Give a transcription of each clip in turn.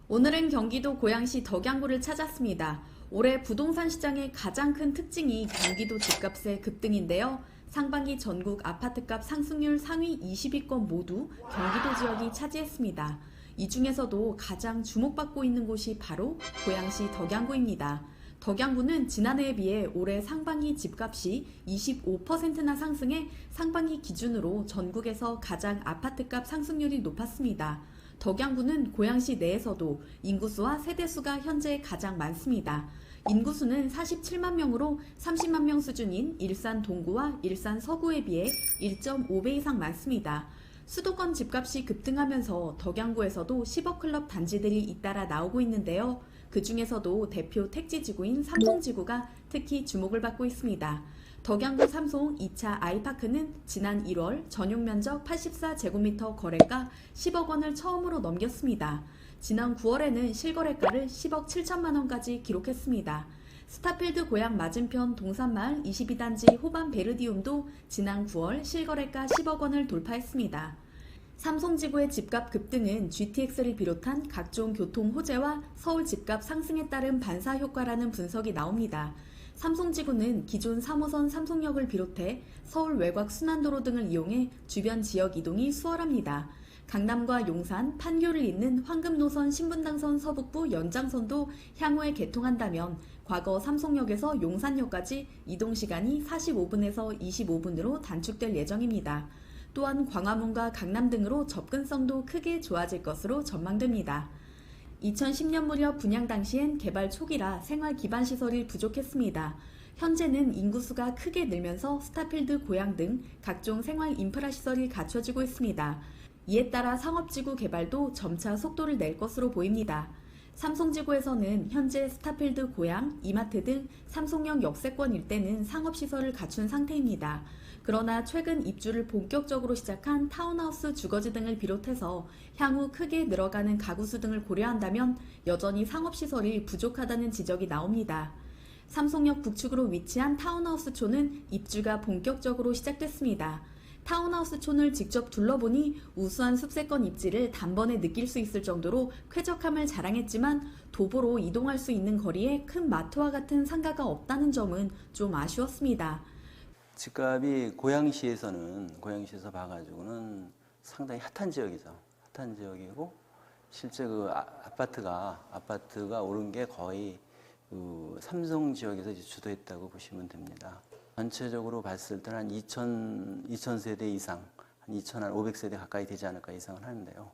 오늘은 경기도 고양시 덕양구를 찾았습니다. 올해 부동산 시장의 가장 큰 특징이 경기도 집값의 급등인데요. 상반기 전국 아파트값 상승률 상위 20위권 모두 경기도 지역이 차지했습니다. 이 중에서도 가장 주목받고 있는 곳이 바로 고양시 덕양구입니다. 덕양구는 지난해에 비해 올해 상반기 집값이 25%나 상승해 상반기 기준으로 전국에서 가장 아파트값 상승률이 높았습니다. 덕양구는 고양시 내에서도 인구수와 세대수가 현재 가장 많습니다. 인구수는 47만 명으로 30만 명 수준인 일산 동구와 일산 서구에 비해 1.5배 이상 많습니다. 수도권 집값이 급등하면서 덕양구에서도 10억 클럽 단지들이 잇따라 나오고 있는데요. 그 중에서도 대표 택지지구인 삼성지구가 특히 주목을 받고 있습니다. 덕양구 삼성 2차 아이파크는 지난 1월 전용 면적 84제곱미터 거래가 10억 원을 처음으로 넘겼습니다. 지난 9월에는 실거래가를 10억 7천만 원까지 기록했습니다. 스타필드 고향 맞은편 동산마을 22단지 호반 베르디움도 지난 9월 실거래가 10억 원을 돌파했습니다. 삼성지구의 집값 급등은 GTX를 비롯한 각종 교통 호재와 서울 집값 상승에 따른 반사 효과라는 분석이 나옵니다. 삼성지구는 기존 3호선 삼성역을 비롯해 서울 외곽 순환도로 등을 이용해 주변 지역 이동이 수월합니다. 강남과 용산, 판교를 잇는 황금노선 신분당선 서북부 연장선도 향후에 개통한다면 과거 삼성역에서 용산역까지 이동시간이 45분에서 25분으로 단축될 예정입니다. 또한 광화문과 강남 등으로 접근성도 크게 좋아질 것으로 전망됩니다. 2010년 무렵 분양 당시엔 개발 초기라 생활 기반 시설이 부족했습니다. 현재는 인구수가 크게 늘면서 스타필드 고양 등 각종 생활 인프라 시설이 갖춰지고 있습니다. 이에 따라 상업지구 개발도 점차 속도를 낼 것으로 보입니다. 삼성지구에서는 현재 스타필드 고양, 이마트 등 삼성역 역세권 일대는 상업시설을 갖춘 상태입니다. 그러나 최근 입주를 본격적으로 시작한 타운하우스 주거지 등을 비롯해서 향후 크게 늘어가는 가구수 등을 고려한다면 여전히 상업시설이 부족하다는 지적이 나옵니다. 삼성역 북측으로 위치한 타운하우스촌은 입주가 본격적으로 시작됐습니다. 타운하우스촌을 직접 둘러보니 우수한 숲세권 입지를 단번에 느낄 수 있을 정도로 쾌적함을 자랑했지만 도보로 이동할 수 있는 거리에 큰 마트와 같은 상가가 없다는 점은 좀 아쉬웠습니다. 집값이 고양시에서 봐가지고는 상당히 핫한 지역이죠. 핫한 지역이고 실제 그 아파트가 오른 게 거의 그 삼성 지역에서 이제 주도했다고 보시면 됩니다. 전체적으로 봤을 때는 한 2,000세대 이상, 한 2,500세대 가까이 되지 않을까 예상을 하는데요.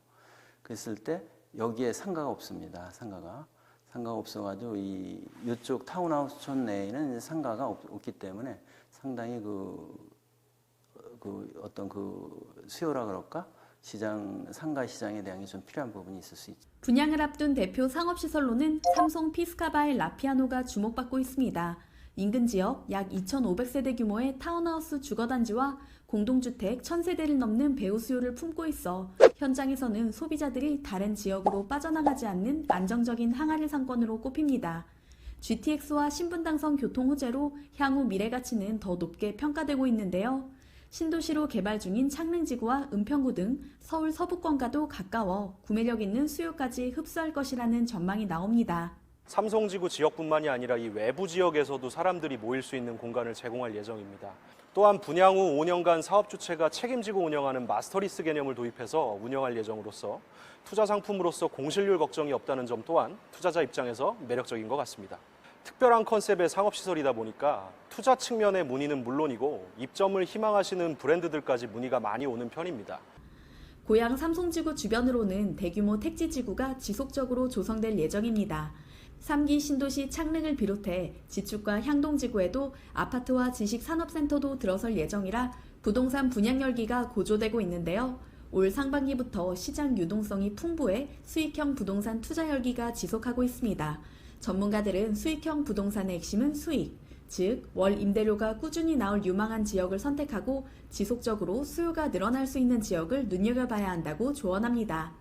그랬을 때 여기에 상가가 없습니다. 상가가 없어가지고 이쪽 타운하우스촌 내에는 상가가 없기 때문에 상당히 어떤 수요라 그럴까? 상가 시장에 대한 게 좀 필요한 부분이 있을 수 있죠. 분양을 앞둔 대표 상업시설로는 삼성 피스카바의 라피아노가 주목받고 있습니다. 인근 지역 약 2,500세대 규모의 타운하우스 주거단지와 공동주택 1,000세대를 넘는 배우 수요를 품고 있어 현장에서는 소비자들이 다른 지역으로 빠져나가지 않는 안정적인 항아리 상권으로 꼽힙니다. GTX와 신분당선 교통 호재로 향후 미래 가치는 더 높게 평가되고 있는데요. 신도시로 개발 중인 창릉지구와 은평구 등 서울 서부권과도 가까워 구매력 있는 수요까지 흡수할 것이라는 전망이 나옵니다. 삼성지구 지역뿐만이 아니라 이 외부 지역에서도 사람들이 모일 수 있는 공간을 제공할 예정입니다. 또한 분양 후 5년간 사업 주체가 책임지고 운영하는 마스터리스 개념을 도입해서 운영할 예정으로서 투자 상품으로서 공실률 걱정이 없다는 점 또한 투자자 입장에서 매력적인 것 같습니다. 특별한 컨셉의 상업시설이다 보니까 투자 측면의 문의는 물론이고 입점을 희망하시는 브랜드들까지 문의가 많이 오는 편입니다. 고양 삼성지구 주변으로는 대규모 택지지구가 지속적으로 조성될 예정입니다. 3기 신도시 창릉을 비롯해 지축과 향동지구에도 아파트와 지식산업센터도 들어설 예정이라 부동산 분양 열기가 고조되고 있는데요. 올 상반기부터 시장 유동성이 풍부해 수익형 부동산 투자 열기가 지속하고 있습니다. 전문가들은 수익형 부동산의 핵심은 수익, 즉 월 임대료가 꾸준히 나올 유망한 지역을 선택하고 지속적으로 수요가 늘어날 수 있는 지역을 눈여겨봐야 한다고 조언합니다.